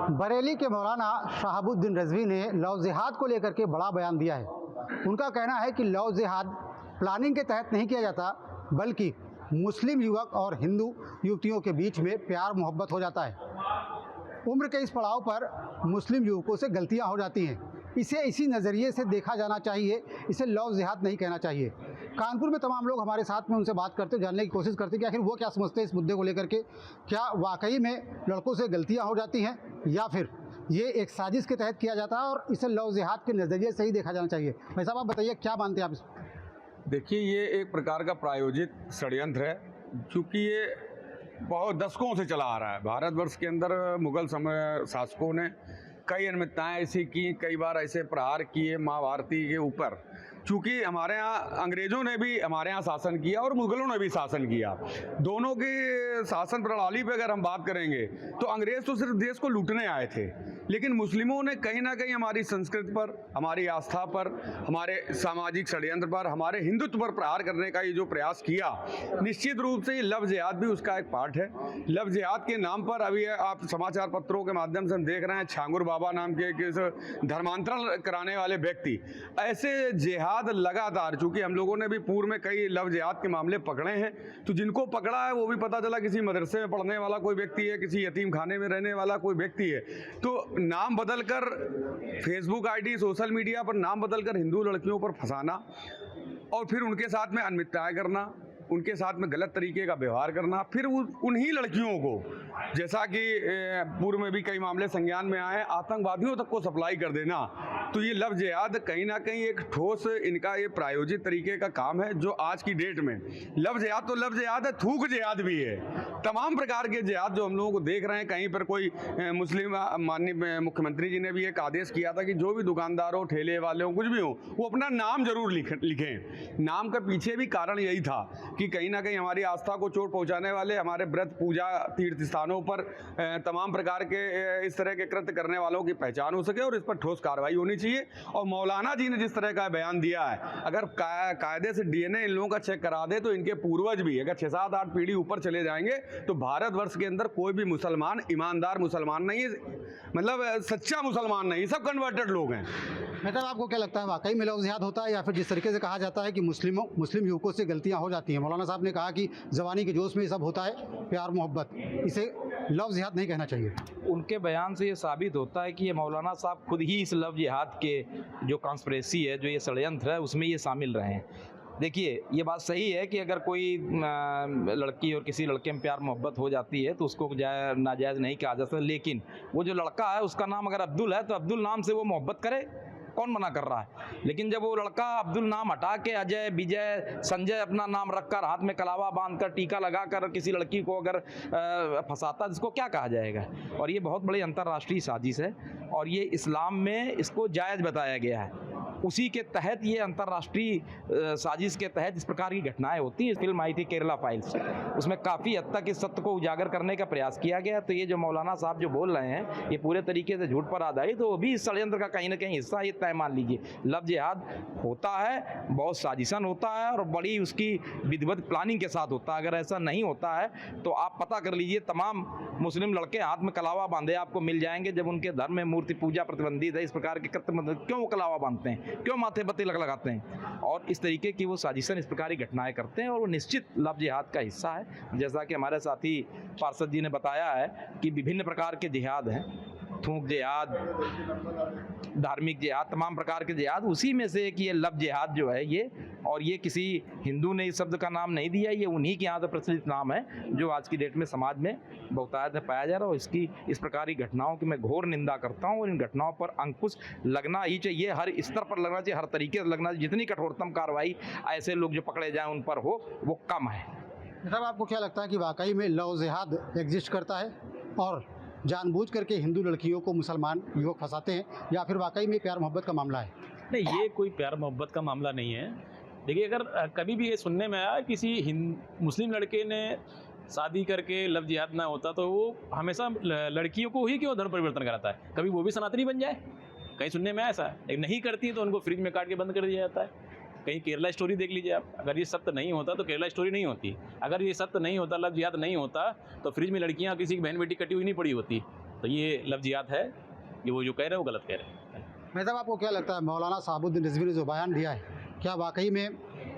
बरेली के मौलाना शहाबुद्दीन रिजवी ने लव जिहाद को लेकर के बड़ा बयान दिया है। उनका कहना है कि लव जिहाद प्लानिंग के तहत नहीं किया जाता, बल्कि मुस्लिम युवक और हिंदू युवतियों के बीच में प्यार मोहब्बत हो जाता है। उम्र के इस पड़ाव पर मुस्लिम युवकों से गलतियां हो जाती हैं, इसे इसी नज़रिए से देखा जाना चाहिए, इसे लव जिहाद नहीं कहना चाहिए। कानपुर में तमाम लोग हमारे साथ में उनसे बात करते, जानने की कोशिश करते कि आखिर वो क्या समझते हैं इस मुद्दे को लेकर के। क्या वाकई में लड़कों से गलतियां हो जाती हैं या फिर ये एक साजिश के तहत किया जाता है और इसे लव जिहाद के नज़रिए से ही देखा जाना चाहिए। भाई साहब, आप बताइए क्या मानते हैं आप इस? देखिए, ये एक प्रकार का प्रायोजित षड्यंत्र है, क्योंकि ये बहुत दशकों से चला आ रहा है। भारतवर्ष के अंदर मुगल समय शासकों ने कई अनियमितताएँ ऐसी की, कई बार ऐसे प्रहार किए माँ भारती के ऊपर। चूँकि हमारे यहाँ अंग्रेज़ों ने भी हमारे यहाँ शासन किया और मुग़लों ने भी शासन किया। दोनों की शासन प्रणाली पे अगर हम बात करेंगे तो अंग्रेज़ तो सिर्फ देश को लूटने आए थे, लेकिन मुस्लिमों ने कहीं ना कहीं हमारी संस्कृति पर, हमारी आस्था पर, हमारे सामाजिक षड्यंत्र पर, हमारे हिंदुत्व पर प्रहार करने का ये जो प्रयास किया, निश्चित रूप से लव जिहाद भी उसका एक पार्ट है। लव जिहाद के नाम पर अभी आप समाचार पत्रों के माध्यम से हम देख रहे हैं, छांगुर बाबा नाम के धर्मांतरण कराने वाले व्यक्ति, ऐसे जिहाद लगातार, चूंकि हम लोगों ने भी पूर्व में कई लव जिहाद के मामले पकड़े हैं, तो जिनको पकड़ा है वो भी पता चला किसी मदरसे में पढ़ने वाला कोई व्यक्ति है, किसी यतीम खाने में रहने वाला कोई व्यक्ति है। तो नाम बदलकर फेसबुक आईडी, सोशल मीडिया पर नाम बदलकर हिंदू लड़कियों पर फंसाना और फिर उनके साथ में अनियमितताएं करना, उनके साथ में गलत तरीके का व्यवहार करना, फिर उन्हीं लड़कियों को, जैसा कि पूर्व में भी कई मामले संज्ञान में आए, आतंकवादियों तक को सप्लाई कर देना। तो ये लव जिहाद कहीं ना कहीं एक ठोस इनका ये प्रायोजित तरीके का काम है, जो आज की डेट में लव जिहाद तो लव जिहाद है, थूक जिहाद भी है। तमाम प्रकार के जिहाद जो हम लोगों को देख रहे हैं, कहीं पर कोई मुस्लिम, माननीय मुख्यमंत्री जी ने भी एक आदेश किया था कि जो भी दुकानदार हो, ठेले वाले हो, कुछ भी हो, वो अपना नाम जरूर लिखें। नाम के पीछे भी कारण यही था कि कहीं ना कहीं हमारी आस्था को चोट पहुंचाने वाले, हमारे व्रत पूजा तीर्थ स्थानों पर तमाम प्रकार के इस तरह के कृत्य करने वालों की पहचान हो सके और इस पर ठोस कार्रवाई होनी चाहिए। और मौलाना जी ने जिस तरह का बयान दिया है, अगर कायदे से डीएनए इन लोगों का चेक करा दे तो इनके पूर्वज भी अगर 6-7-8 पीढ़ी ऊपर चले जाएंगे तो भारतवर्ष के अंदर कोई भी मुसलमान ईमानदार मुसलमान नहीं है, मतलब सच्चा मुसलमान नहीं, सब कन्वर्टेड लोग हैं। मतलब आपको क्या लगता है, वाकई में लव जिहाद होता है या फिर जिस तरीके से कहा जाता है कि मुस्लिम युवकों से गलतियां हो जाती हैं? मौलाना साहब ने कहा कि जवानी के जोश में ये सब होता है, प्यार मोहब्बत, इसे लव जिहाद नहीं कहना चाहिए। उनके बयान से ये साबित होता है कि ये मौलाना साहब खुद ही इस लव जिहाद के जो कॉन्स्पिरेसी है, जो ये षड्यंत्र है, उसमें ये शामिल रहे हैं। देखिए, ये बात सही है कि अगर कोई लड़की और किसी लड़के में प्यार मोहब्बत हो जाती है तो उसको नाजायज़ नहीं कहा जा सकता, लेकिन वो जो लड़का है उसका नाम अगर अब्दुल है तो अब्दुल नाम से वो मोहब्बत करे, कौन मना कर रहा है? लेकिन जब वो लड़का अब्दुल नाम हटा के अजय, विजय, संजय अपना नाम रखकर, हाथ में कलावा बांधकर, टीका लगाकर किसी लड़की को अगर फंसाता, जिसको क्या कहा जाएगा? और ये बहुत बड़ी अंतर्राष्ट्रीय साजिश है और ये इस्लाम में इसको जायज़ बताया गया है। उसी के तहत ये अंतर्राष्ट्रीय साजिश के तहत इस प्रकार की घटनाएं होती हैं। फिल्म आई थी केरला फाइल्स, उसमें काफ़ी हद तक इस सत्य को उजागर करने का प्रयास किया गया। तो ये जो मौलाना साहब जो बोल रहे हैं, ये पूरे तरीके से झूठ पर आधारित, तो वो भी इस षड्यंत्र का कहीं ना कहीं हिस्सा, ये तय मान लीजिए। लव जिहाद होता है, बहुत साजिशन होता है और बड़ी उसकी विधिवत प्लानिंग के साथ होता है। अगर ऐसा नहीं होता है तो आप पता कर लीजिए, तमाम मुस्लिम लड़के हाथ में कलावा बांधे आपको मिल जाएंगे। जब उनके धर्म में मूर्ति पूजा प्रतिबंधित है, इस प्रकार के कृत्य क्यों वो कलावा बांधते हैं, क्यों माथे पर तिलक लगाते हैं? और इस तरीके की वो साजिशन, इस प्रकार की घटनाएं करते हैं और वो निश्चित लव जिहाद का हिस्सा है। जैसा कि हमारे साथी पार्षद जी ने बताया है कि विभिन्न प्रकार के जिहाद हैं, थूक जिहाद, धार्मिक जिहाद, तमाम प्रकार के जिहाद, उसी में से एक ये लव जिहाद जो है ये। और ये किसी हिंदू ने इस शब्द का नाम नहीं दिया, ये उन्हीं के यहाँ से प्रचलित नाम है जो आज की डेट में समाज में बहुतायत में पाया जा रहा है। और इसकी इस प्रकार की घटनाओं की मैं घोर निंदा करता हूँ और इन घटनाओं पर अंकुश लगना ही चाहिए, हर स्तर पर लगना चाहिए, हर तरीके से लगना चाहिए। जितनी कठोरतम कार्रवाई ऐसे लोग जो पकड़े जाएँ उन पर हो, वो कम है। साहब, आपको क्या लगता है कि वाकई में लव जिहाद एग्जिस्ट करता है और जानबूझ करके हिंदू लड़कियों को मुसलमान युवक फंसाते हैं, या फिर वाकई में प्यार मोहब्बत का मामला है? नहीं, ये कोई प्यार मोहब्बत का मामला नहीं है। देखिए, अगर कभी भी ये सुनने में आया किसी मुस्लिम लड़के ने शादी करके लव जिहाद ना होता तो वो हमेशा लड़कियों को ही क्यों धर्म परिवर्तन कराता है? कभी वो भी सनातनी बन जाए, कहीं सुनने में ऐसा है। लेकिन नहीं करती तो उनको फ्रिज में काट के बंद कर दिया जाता है। कहीं केरला स्टोरी देख लीजिए आप, अगर ये सत्य नहीं होता तो केरला स्टोरी नहीं होती। अगर ये सत्य नहीं होता, लव जिहाद नहीं होता, तो फ्रिज में लड़कियां किसी की बहन बेटी कटी हुई नहीं पड़ी होती। तो ये लव जिहाद है, ये वो जो कह रहे हैं वो गलत कह रहे हैं। भाई साहब, आपको क्या लगता है मौलाना साहबुद्दीन रिजवी ने जो बयान दिया है, क्या वाकई में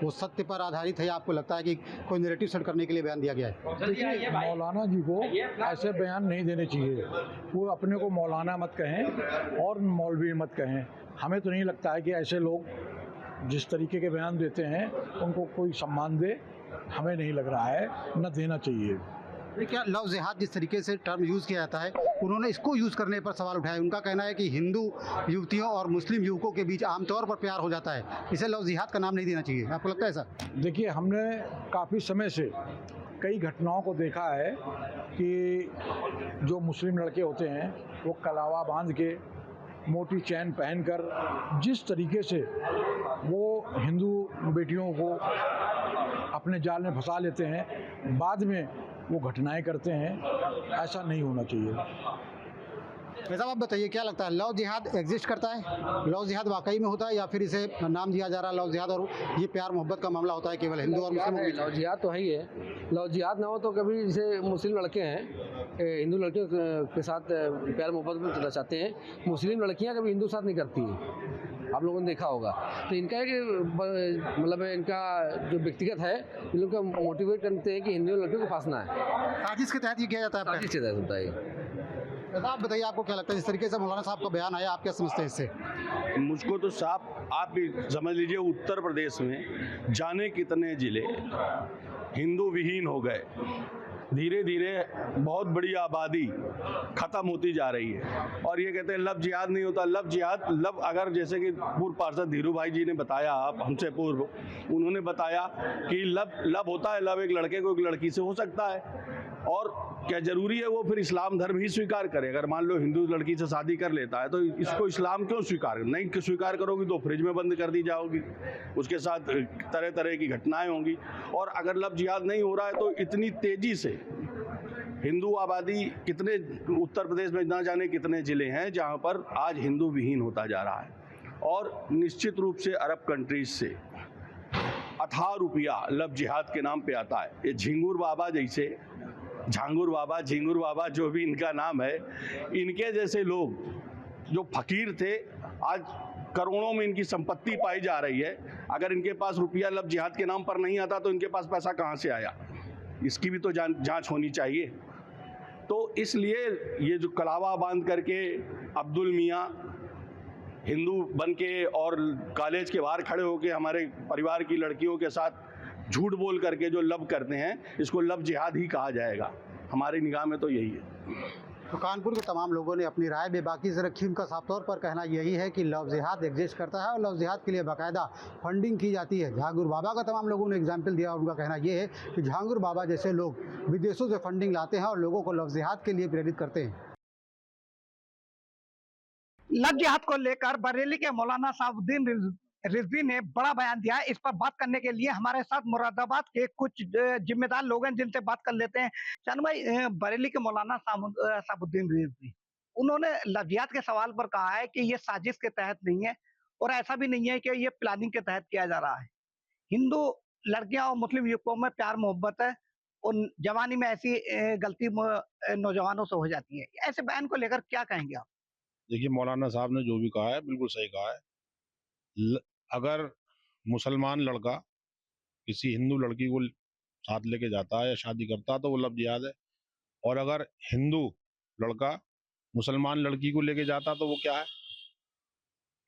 वो सत्य पर आधारित है या आपको लगता है कि कोई नैरेटिव सेट करने के लिए बयान दिया गया है? देखिए, मौलाना जी को ऐसे बयान नहीं देने चाहिए। वो अपने को मौलाना मत कहें और मौलवी मत कहें। हमें तो नहीं लगता है कि ऐसे लोग जिस तरीके के बयान देते हैं उनको कोई सम्मान दे। हमें नहीं लग रहा है, न देना चाहिए। क्या लव जिहाद जिस तरीके से टर्म यूज़ किया जाता है, उन्होंने इसको यूज़ करने पर सवाल उठाया। उनका कहना है कि हिंदू युवतियों और मुस्लिम युवकों के बीच आमतौर पर प्यार हो जाता है, इसे लव जिहाद का नाम नहीं देना चाहिए। आपको लगता है ऐसा? देखिए, हमने काफ़ी समय से कई घटनाओं को देखा है कि जो मुस्लिम लड़के होते हैं वो कलावा बांध के, मोटी चैन पहनकर जिस तरीके से वो हिंदू बेटियों को अपने जाल में फंसा लेते हैं, बाद में वो घटनाएं करते हैं। ऐसा नहीं होना चाहिए। वैसा आप बताइए, क्या लगता है लव जिहाद एग्जिस्ट करता है? लव जिहाद वाकई में होता है या फिर इसे नाम दिया जा रहा है लव जिहाद और ये प्यार मोहब्बत का मामला होता है केवल हिंदू और मुस्लिमों के बीच? लव जिहाद तो है ही है। लव जिहाद ना हो तो कभी जैसे मुस्लिम लड़के हैं हिंदू लड़कियों के साथ प्यार मोहब्बत में चलना चाहते हैं, मुस्लिम लड़कियां कभी हिंदू साथ नहीं करती हैं। आप लोगों ने देखा होगा। तो इनका है कि मतलब इनका जो व्यक्तिगत है, इन लोग का मोटिवेट करते हैं कि हिंदू लड़कियों को फांसना है। साजिश के तहत ये किया जाता है? साजिश के तहत होता है ये। आप बताइए, आपको क्या लगता है जिस तरीके से मौलाना साहब का बयान आया, आप क्या समझते हैं इससे? मुझको तो साफ, आप भी समझ लीजिए, उत्तर प्रदेश में जाने कितने जिले हिंदू विहीन हो गए। धीरे धीरे बहुत बड़ी आबादी ख़त्म होती जा रही है। और ये कहते हैं लव जिहाद नहीं होता। लव जिहाद, लव, अगर जैसे कि पूर्व पार्षद धीरू भाई जी ने बताया, आप हमसे पूर्व, उन्होंने बताया कि लव होता है। लव एक लड़के को एक लड़की से हो सकता है। और क्या ज़रूरी है वो फिर इस्लाम धर्म ही स्वीकार करे? अगर मान लो हिंदू लड़की से शादी कर लेता है तो इसको इस्लाम क्यों स्वीकार नहीं स्वीकार करोगी तो फ्रिज में बंद कर दी जाओगी, उसके साथ तरह तरह की घटनाएं होंगी। और अगर लव जिहाद नहीं हो रहा है तो इतनी तेज़ी से हिंदू आबादी, कितने उत्तर प्रदेश में ना जाने कितने ज़िले हैं जहाँ पर आज हिंदू विहीन होता जा रहा है। और निश्चित रूप से अरब कंट्रीज से अथाह रुपया लव जिहाद के नाम पे आता है। ये झिंगुर बाबा जैसे, झांगुर बाबा जो भी इनका नाम है, इनके जैसे लोग जो फकीर थे, आज करोड़ों में इनकी संपत्ति पाई जा रही है। अगर इनके पास रुपया लव जिहाद के नाम पर नहीं आता तो इनके पास पैसा कहाँ से आया? इसकी भी तो जांच होनी चाहिए। तो इसलिए ये जो कलावा बांध करके अब्दुल मियाँ हिंदू बन के और कॉलेज के बाहर खड़े होके हमारे परिवार की लड़कियों के साथ झूठ बोल करके जो लव करते हैं, इसको लव जिहाद ही कहा जाएगा। हमारी निगाह में तो यही है। तो कानपुर के तमाम लोगों ने अपनी राय बेबाकी से रखी। उनका साफ तौर पर कहना यही है कि लव जिहाद एग्जिस्ट करता है और लव जिहाद के लिए बाकायदा फंडिंग की जाती है। झांगुर बाबा का तमाम लोगों ने एग्जाम्पल दिया। उनका कहना यह है कि झांगुर बाबा जैसे लोग विदेशों से फंडिंग लाते हैं और लोगों को लव जिहाद के लिए प्रेरित करते हैं। लव जिहाद को लेकर बरेली के मौलाना साहबुद्दीन रिजवी ने बड़ा बयान दिया है। इस पर बात करने के लिए हमारे साथ मुरादाबाद के कुछ जिम्मेदार लोग हैं जिनसे बात कर लेते हैं। चांद भाई, बरेली के मौलाना साहबुद्दीन रिजवी, उन्होंने लव जिहाद के सवाल पर कहा है कि ये साजिश के तहत नहीं है और ऐसा भी नहीं है कि ये प्लानिंग के तहत किया जा रहा है। हिंदू लड़कियां और मुस्लिम युवकों में प्यार मोहब्बत है और जवानी में ऐसी गलती नौजवानों से हो जाती है। ऐसे बयान को लेकर क्या कहेंगे आप? देखिए, मौलाना साहब ने जो भी कहा है बिल्कुल सही कहा है। अगर मुसलमान लड़का किसी हिंदू लड़की को साथ लेके जाता है या शादी करता है तो वो लव जिहाद है। और अगर हिंदू लड़का मुसलमान लड़की को लेके जाता तो वो क्या है?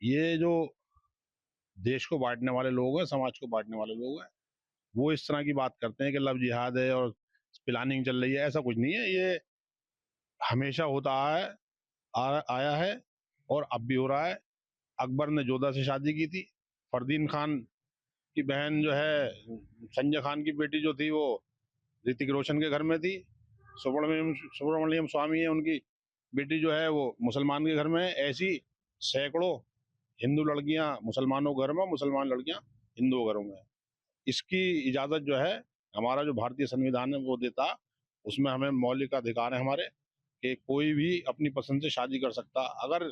ये जो देश को बांटने वाले लोग हैं, समाज को बांटने वाले लोग हैं, वो इस तरह की बात करते हैं कि लव जिहाद है और प्लानिंग चल रही है। ऐसा कुछ नहीं है। ये हमेशा होता है, आया है और अब भी हो रहा है। अकबर ने जोधा से शादी की थी। फरदीन खान की बहन जो है, संजय खान की बेटी जो थी, वो ऋतिक रोशन के घर में थी। सुब्रमण्यम स्वामी है, उनकी बेटी जो है वो मुसलमान के घर में। ऐसी सैकड़ों हिंदू लड़कियां मुसलमानों के घर में, मुसलमान लड़कियां हिंदू घरों में। इसकी इजाज़त जो है हमारा जो भारतीय संविधान है वो देता। उसमें हमें मौलिक अधिकार है हमारे कि कोई भी अपनी पसंद से शादी कर सकता। अगर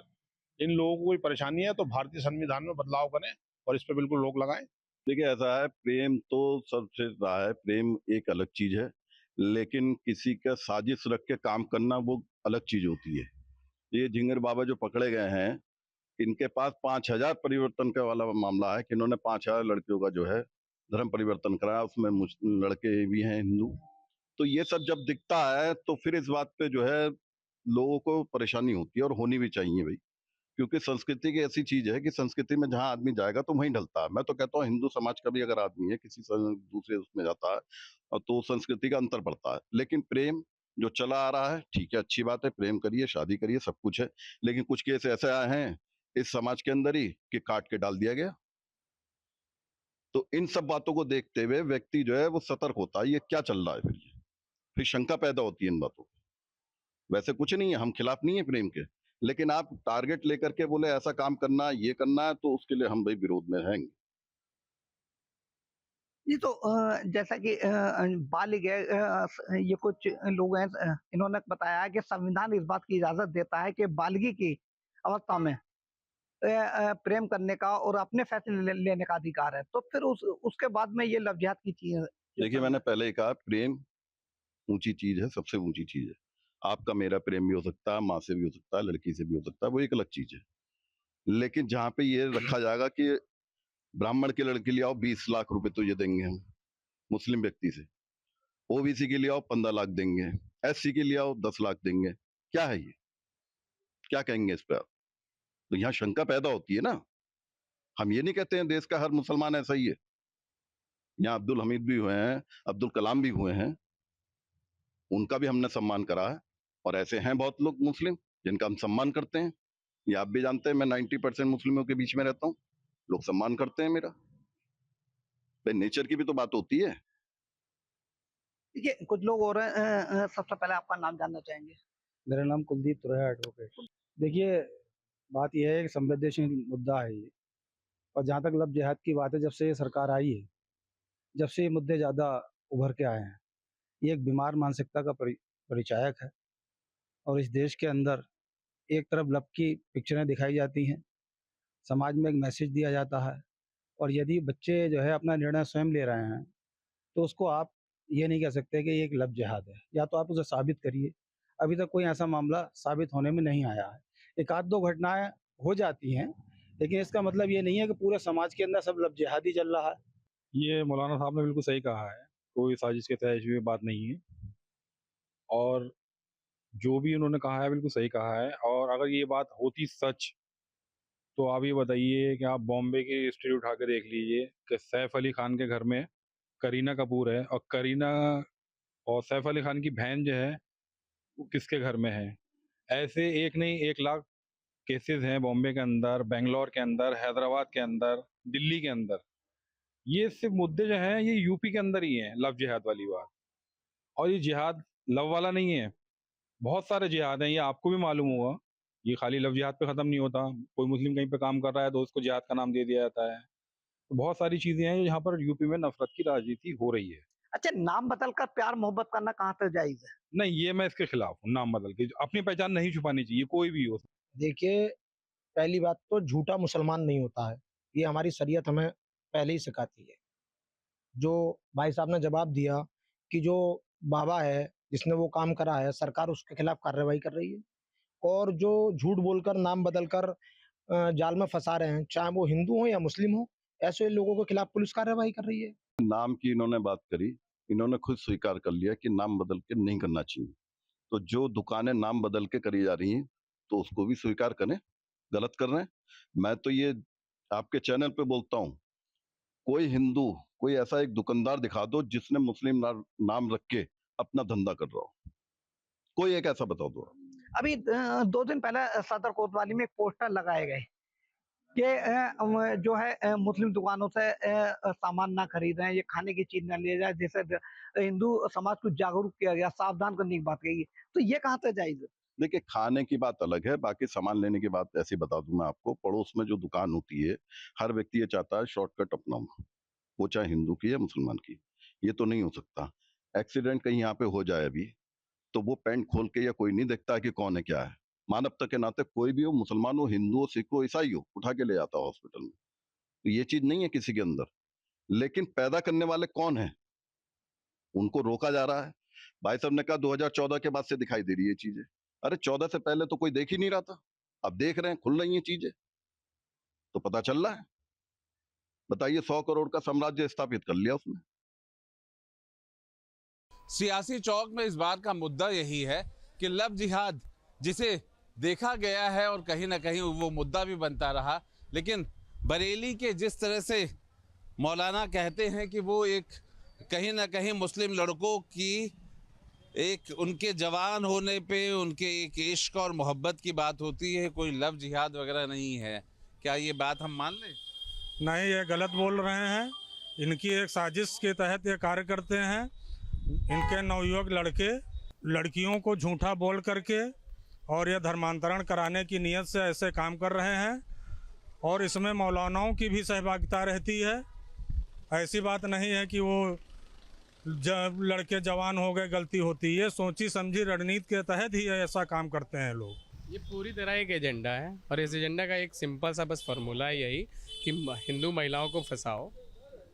इन लोगों को कोई परेशानी है तो भारतीय संविधान में बदलाव करें और इस पर बिल्कुल रोक लगाएं। देखिए, ऐसा है, प्रेम तो सबसे रहा है। प्रेम एक अलग चीज है, लेकिन किसी का साजिश रख के काम करना वो अलग चीज होती है। ये झिंगर बाबा जो पकड़े गए हैं, इनके पास 5,000 परिवर्तन का वाला मामला है कि इन्होंने 5,000 लड़कियों का जो है धर्म परिवर्तन कराया, उसमें लड़के भी हैं हिंदू। तो ये सब जब दिखता है तो फिर इस बात पे जो है लोगों को परेशानी होती है, और होनी भी चाहिए भाई, क्योंकि संस्कृति की ऐसी चीज है कि संस्कृति में जहां आदमी जाएगा तो वहीं ढलता है। मैं तो कहता हूँ हिंदू समाज का भी अगर आदमी है किसी दूसरे उसमें जाता है और तो संस्कृति का अंतर पड़ता है। लेकिन प्रेम जो चला आ रहा है, ठीक है, अच्छी बात है, प्रेम करिए, शादी करिए, सब कुछ है। लेकिन कुछ केस ऐसे आए हैं इस समाज के अंदर ही कि काट के डाल दिया गया। तो इन सब बातों को देखते हुए व्यक्ति जो है वो सतर्क होता है, ये क्या चल रहा है। फिर शंका पैदा होती है इन बातों की। वैसे कुछ नहीं है, हम खिलाफ नहीं है प्रेम के, लेकिन आप टारगेट लेकर के बोले ऐसा काम करना, ये करना है, तो उसके लिए हम भाई विरोध में रहेंगे। ये तो जैसा कि बालिग है, ये कुछ लोग हैं, इन्होंने बताया है कि संविधान इस बात की इजाजत देता है कि बालिगी की अवस्था में प्रेम करने का और अपने फैसले लेने का अधिकार है। तो फिर उसके बाद में ये लव जिहाद की चीज। देखिए मैंने पहले ही कहा, प्रेम ऊंची चीज है, सबसे ऊंची चीज है। आपका मेरा प्रेम भी हो सकता है, माँ से भी हो सकता है, लड़की से भी हो सकता है, वो एक अलग चीज है। लेकिन जहाँ पे ये रखा जाएगा कि ब्राह्मण की लड़की ले आओ 20 लाख रुपए तो ये देंगे हम मुस्लिम व्यक्ति से, ओबीसी के लिए आओ 15 लाख देंगे, एससी के लिए आओ 10 लाख देंगे, क्या है ये? क्या कहेंगे इस पर आप? तो यहाँ शंका पैदा होती है ना। हम ये नहीं कहते हैं देश का हर मुसलमान ऐसा ही है। यहाँ अब्दुल हमीद भी हुए हैं, अब्दुल कलाम भी हुए हैं, उनका भी हमने सम्मान करा है। और ऐसे हैं बहुत लोग मुस्लिम जिनका हम सम्मान करते हैं। ये आप भी जानते हैं, मैं 90% मुस्लिमों के बीच में रहता हूँ, लोग सम्मान करते हैं मेरा। भाई नेचर की भी तो बात होती है। ये कुछ लोग और हैं, सबसे पहले आपका नाम जानना चाहेंगे। मेरा नाम कुलदीप तुरैया एडवोकेट। देखिए, बात यह है कि संवेदनशील मुद्दा है ये, और जहाँ तक लव जिहाद की बात है, जब से ये सरकार आई है, जब से ये मुद्दे ज़्यादा उभर के आए हैं, ये एक बीमार मानसिकता का परिचायक है। और इस देश के अंदर एक तरफ लव की पिक्चरें दिखाई जाती हैं, समाज में एक मैसेज दिया जाता है, और यदि बच्चे जो है अपना निर्णय स्वयं ले रहे हैं, तो उसको आप ये नहीं कह सकते कि ये एक लव जिहाद है। या तो आप उसे साबित करिए। अभी तक कोई ऐसा मामला साबित होने में नहीं आया है। एक आध दो घटनाएं हो जाती हैं, लेकिन इसका मतलब ये नहीं है कि पूरे समाज के अंदर सब लव जिहाद ही चल रहा है। ये मौलाना साहब ने बिल्कुल सही कहा है, कोई साजिश के तहत हुई बात नहीं है, और जो भी उन्होंने कहा है बिल्कुल सही कहा है। और अगर ये बात होती सच, तो आप ये बताइए कि आप बॉम्बे की हिस्ट्री उठा के देख लीजिए कि सैफ अली खान के घर में करीना कपूर है, और करीना और सैफ अली खान की बहन जो है वो किसके घर में है। ऐसे एक नहीं 1 लाख केसेस हैं बॉम्बे के अंदर, बेंगलोर के अंदर, हैदराबाद के अंदर, दिल्ली के अंदर। ये सिर्फ मुद्दे जो हैं ये यूपी के अंदर ही हैं, लव जिहाद वाली बात। और ये जिहाद लव वाला नहीं है, बहुत सारे जिहाद हैं, ये आपको भी मालूम होगा। ये खाली लव जिहाद पे ख़त्म नहीं होता। कोई मुस्लिम कहीं पे काम कर रहा है तो उसको जिहाद का नाम दे दिया जाता है। तो बहुत सारी चीज़ें हैं जहाँ पर यूपी में नफरत की राजनीति हो रही है। अच्छा, नाम बदलकर प्यार मोहब्बत करना कहाँ तक जायज है? नहीं, ये मैं इसके खिलाफ हूँ, नाम बदल के। अपनी पहचान नहीं छुपानी चाहिए, कोई भी हो। देखिए, पहली बात तो झूठा मुसलमान नहीं होता है, ये हमारी शरीयत हमें पहले ही सिखाती है। जो भाई साहब ने जवाब दिया कि जो बाबा है जिसने वो काम करा है, सरकार उसके खिलाफ कार्रवाई कर रही है। और जो झूठ बोलकर नाम बदलकर जाल में फंसा रहे हैं, चाहे वो हिंदू हो या मुस्लिम हो, ऐसे लोगों के खिलाफ पुलिस कार्रवाई कर रही है। नाम की इन्होंने बात करी, इन्होंने खुद स्वीकार कर लिया कि नाम बदल के नहीं करना चाहिए। तो जो दुकानें नाम बदल के करी जा रही हैं तो उसको भी स्वीकार करें, गलत कर रहे हैं। मैं तो ये आपके चैनल पे बोलता हूँ, कोई हिंदू, कोई ऐसा एक दुकानदार दिखा दो जिसने मुस्लिम नाम रख के अपना धंधा कर रहा हो, कोई एक ऐसा बताओ दो। अभी 2 दिन पहले सदर कोतवाली में एक पोस्टर लगाए गए कि जो है मुस्लिम दुकानों से सामान ना खरीदें, ये खाने की चीज ना ले जाए, जिससे हिंदू समाज को जागरूक किया गया, सावधान करने की बात कही। तो ये कहाँ तक जायज है? देखिए, खाने की बात अलग है, बाकी सामान लेने की बात ऐसी बता दूं मैं आपको। पड़ोस में जो दुकान होती है, हर व्यक्ति ये चाहता है शॉर्टकट अपनाऊं, वो चाहे हिंदू की या मुसलमान की। ये तो नहीं हो सकता। एक्सीडेंट कहीं यहाँ पे हो जाए अभी, तो वो पैंट खोल के या कोई नहीं देखता कि कौन है क्या है। मानवता के नाते कोई भी हो, मुसलमान हो, हिंदू हो, सिख हो, ईसाई हो, उठा के ले जाता है हॉस्पिटल में। तो ये चीज नहीं है किसी के अंदर। लेकिन पैदा करने वाले कौन है, उनको रोका जा रहा है। भाई साहब ने कहा 2014 के बाद से दिखाई दे रही है ये चीजें। अरे 14 से पहले तो कोई देख ही नहीं रहा था, अब देख रहे हैं, खुल रही हैं चीजें तो पता चल रहा है। बताइए, 100 करोड़ का साम्राज्य स्थापित कर लिया उसने। सियासी चौक में इस बार का मुद्दा यही है कि लव जिहाद जिसे देखा गया है और कहीं ना कहीं वो मुद्दा भी बनता रहा, लेकिन बरेली के जिस तरह से मौलाना कहते हैं कि वो एक कहीं ना कहीं मुस्लिम लड़कों की एक उनके जवान होने पे उनके एक इश्क और मोहब्बत की बात होती है, कोई लव जिहाद वगैरह नहीं है। क्या ये बात हम मान लें? नहीं, ये गलत बोल रहे हैं। इनकी एक साजिश के तहत ये कार्य करते हैं। इनके नवयुवक लड़के लड़कियों को झूठा बोल करके और ये धर्मांतरण कराने की नीयत से ऐसे काम कर रहे हैं, और इसमें मौलानाओं की भी सहभागिता रहती है। ऐसी बात नहीं है कि वो जब लड़के जवान हो गए गलती होती है, सोची समझी रणनीति के तहत ही ऐसा काम करते हैं लोग। ये पूरी तरह एक एजेंडा है, और इस एजेंडा का एक सिंपल सा बस फार्मूला है यही कि हिंदू महिलाओं को फंसाओ,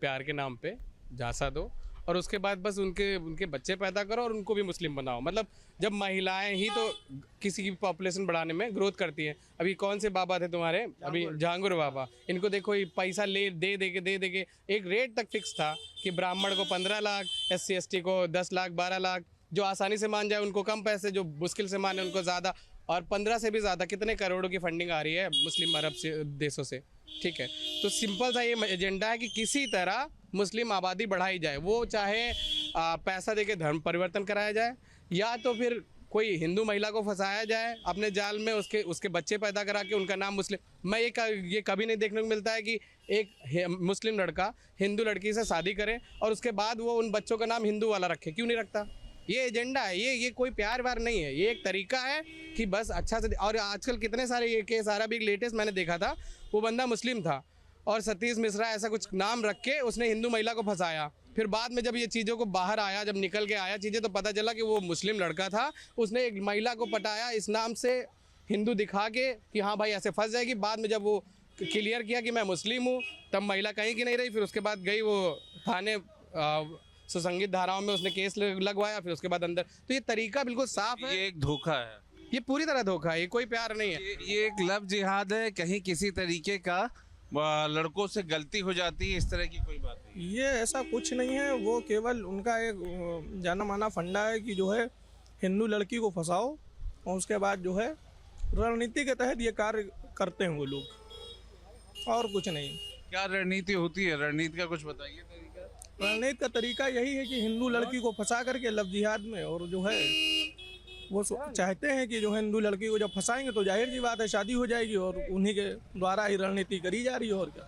प्यार के नाम पे झांसा दो, और उसके बाद बस उनके बच्चे पैदा करो और उनको भी मुस्लिम बनाओ। मतलब जब महिलाएं ही तो किसी की पॉपुलेशन बढ़ाने में ग्रोथ करती हैं। अभी कौन से बाबा थे तुम्हारे, अभी जहांगीर बाबा, इनको देखो ये पैसा दे के एक रेट तक फिक्स था कि ब्राह्मण को 15 लाख, SC ST को 10 लाख 12 लाख, जो आसानी से मान जाए उनको कम पैसे, जो मुश्किल से माने उनको ज़्यादा, और 15 से भी ज़्यादा कितने करोड़ों की फंडिंग आ रही है मुस्लिम अरब से देशों से। ठीक है, तो सिंपल सा ये एजेंडा है कि किसी तरह मुस्लिम आबादी बढ़ाई जाए, वो चाहे पैसा देके धर्म परिवर्तन कराया जाए, या तो फिर कोई हिंदू महिला को फंसाया जाए अपने जाल में, उसके बच्चे पैदा करा के उनका नाम मुस्लिम। मैं ये कभी नहीं देखने को मिलता है कि एक मुस्लिम लड़का हिंदू लड़की से शादी करे और उसके बाद वो उन बच्चों का नाम हिंदू वाला रखे। क्यों नहीं रखता? ये एजेंडा है, ये कोई प्यार व्यार नहीं है, ये एक तरीका है कि बस अच्छा से। और आजकल कितने सारे ये केस आ रहा, भी लेटेस्ट मैंने देखा था, वो बंदा मुस्लिम था और सतीश मिश्रा ऐसा कुछ नाम रख के उसने हिंदू महिला को फंसाया। फिर बाद में जब ये चीज़ों को बाहर आया, जब निकल के आया चीज़ें, तो पता चला कि वो मुस्लिम लड़का था, उसने एक महिला को पटाया इस नाम से हिंदू दिखा के कि हाँ भाई ऐसे फंस जाएगी। बाद में जब वो क्लियर किया कि मैं मुस्लिम हूँ, तब महिला कहीं की नहीं रही। फिर उसके बाद गई वो थाने, सुसंगत धाराओं में उसने केस लगवाया, फिर उसके बाद अंदर। तो ये तरीका बिल्कुल साफ है, ये एक धोखा है, ये पूरी तरह धोखा है, ये कोई प्यार नहीं है। ये एक लव जिहाद है, कहीं किसी तरीके का लड़कों से गलती हो जाती है, इस तरह की कोई बात नहीं। ये ऐसा कुछ नहीं है, वो केवल उनका एक जाना माना फंडा है कि जो है हिंदू लड़की को फंसाओ, और उसके बाद जो है रणनीति के तहत ये कार्य करते हैं वो लोग, और कुछ नहीं। क्या रणनीति होती है? रणनीति का कुछ बताइए तरीका। रणनीति का तरीका यही है कि हिंदू लड़की को फंसा करके लव जिहाद में, और जो है वो चाहते हैं कि जो है हिंदू लड़की को जब फंसाएंगे तो जाहिर सी बात है शादी हो जाएगी, और उन्हीं के द्वारा ही रणनीति करी जा रही है। और क्या,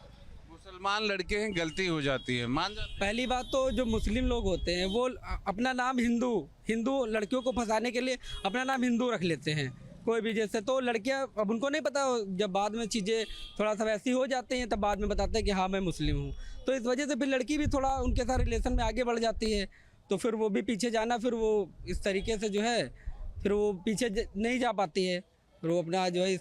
मुसलमान लड़के हैं, गलती हो जाती है, मान जाते। पहली बात तो जो मुस्लिम लोग होते हैं वो अपना नाम हिंदू लड़कियों को फंसाने के लिए अपना नाम हिंदू रख लेते हैं कोई भी। जैसे तो लड़कियां, अब उनको नहीं पता, जब बाद में चीज़ें थोड़ा सा वैसी हो जाती हैं तब बाद में बताते हैं कि हाँ मैं मुस्लिम हूँ, तो इस वजह से फिर लड़की भी थोड़ा उनके साथ रिलेशन में आगे बढ़ जाती है, तो फिर वो भी पीछे जाना, फिर वो इस तरीके से जो है फिर वो पीछे नहीं जा पाती है, फिर वो अपना जो है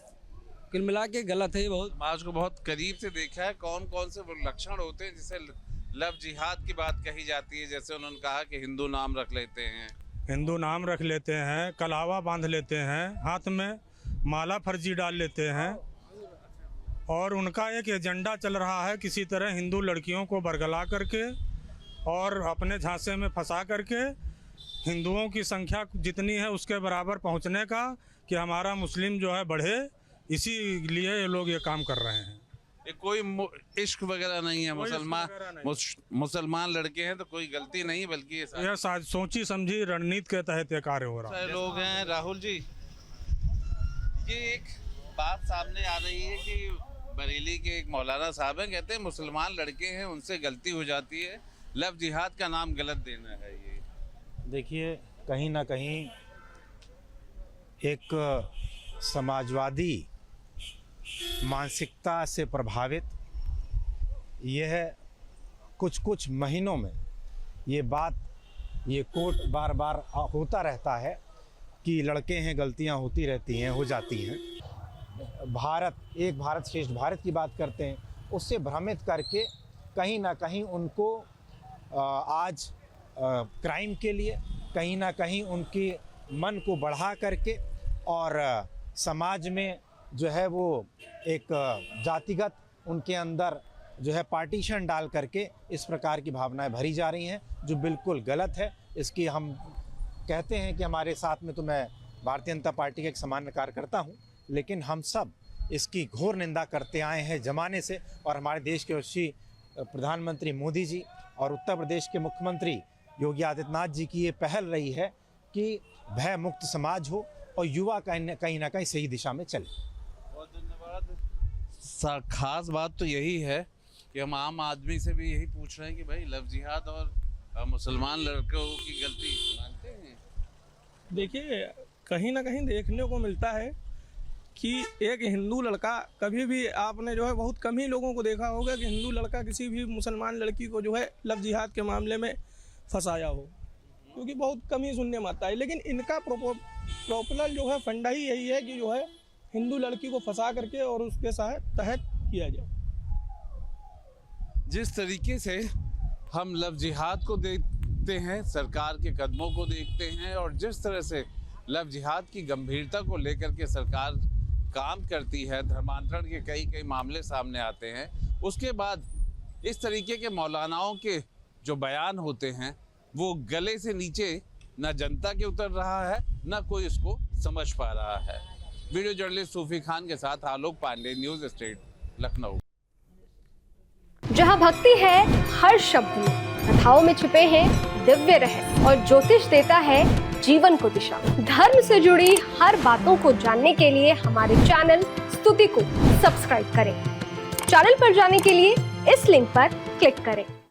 कुल मिला के गलत है। बहुत समाज को बहुत करीब से देखा है, कौन कौन से लक्षण होते हैं जिसे लव जिहाद की बात कही जाती है? जैसे उन्होंने कहा कि हिंदू नाम रख लेते हैं, हिंदू नाम रख लेते हैं, कलावा बांध लेते हैं, हाथ में माला फर्जी डाल लेते हैं, और उनका एक एजेंडा चल रहा है किसी तरह हिंदू लड़कियों को बरगला करके और अपने झांसे में फंसा करके हिंदुओं की संख्या जितनी है उसके बराबर पहुंचने का, कि हमारा मुस्लिम जो है बढ़े, इसीलिए ये लोग ये काम कर रहे हैं। ये कोई इश्क वगैरह नहीं है, मुसलमान लड़के हैं तो कोई गलती नहीं, बल्कि यह सोची समझी रणनीति के तहत ये कार्य हो रहा है। लोग हैं राहुल जी, ये एक बात सामने आ रही है कि बरेली के एक मौलाना साहब हैं, कहते हैं मुसलमान लड़के हैं उनसे गलती हो जाती है, लव जिहाद का नाम गलत देना है। ये देखिए, कहीं ना कहीं एक समाजवादी मानसिकता से प्रभावित यह कुछ महीनों में ये कोट बार बार होता रहता है कि लड़के हैं, गलतियां होती रहती हैं, हो जाती हैं। एक भारत श्रेष्ठ भारत की बात करते हैं, उससे भ्रमित करके कहीं ना कहीं उनको आज क्राइम के लिए, कहीं ना कहीं उनके मन को बढ़ा करके और समाज में जो है वो एक जातिगत उनके अंदर जो है पार्टीशन डाल करके इस प्रकार की भावनाएं भरी जा रही हैं, जो बिल्कुल गलत है। इसकी हम कहते हैं कि हमारे साथ में तो मैं भारतीय जनता पार्टी का एक सामान्य कार्यकर्ता हूं, लेकिन हम सब इसकी घोर निंदा करते आए हैं ज़माने से। और हमारे देश के यशस्वी प्रधानमंत्री मोदी जी और उत्तर प्रदेश के मुख्यमंत्री योगी आदित्यनाथ जी की ये पहल रही है कि भय मुक्त समाज हो और युवा कहीं ना कहीं सही दिशा में चले। बहुत धन्यवाद। खास बात तो यही है कि हम आम आदमी से भी यही पूछ रहे हैं कि भाई लव जिहाद और मुसलमान लड़कों की गलती मानते हैं? देखिए, कहीं ना कहीं देखने को मिलता है कि एक हिंदू लड़का, कभी भी आपने जो है बहुत कम ही लोगों को देखा होगा कि हिंदू लड़का किसी भी मुसलमान लड़की को जो है लव जिहाद के मामले में फंसाया हो, क्योंकि बहुत कम ही सुनने में आता है। लेकिन इनका प्रॉपर जो है फंडा ही यही है कि जो है हिंदू लड़की को फंसा करके और उसके तहत किया जाए। जिस तरीके से हम लव जिहाद को देखते हैं, सरकार के कदमों को देखते हैं, और जिस तरह से लव जिहाद की गंभीरता को लेकर के सरकार काम करती है, धर्मांतरण के कई मामले सामने आते हैं, उसके बाद इस तरीके के मौलानाओं के जो बयान होते हैं वो गले से नीचे न जनता के उतर रहा है, न कोई इसको समझ पा रहा है। वीडियो जर्नलिस्ट सूफी खान के साथ आलोक पांडे, न्यूज़ स्टेट, लखनऊ। जहां भक्ति है हर शब्द में, कथाओं में छिपे हैं दिव्य रहस्य और ज्योतिष देता है जीवन को दिशा। धर्म से जुड़ी हर बातों को जानने के लिए हमारे चैनल स्तुति को सब्सक्राइब करें। चैनल पर जाने के लिए इस लिंक पर क्लिक करें।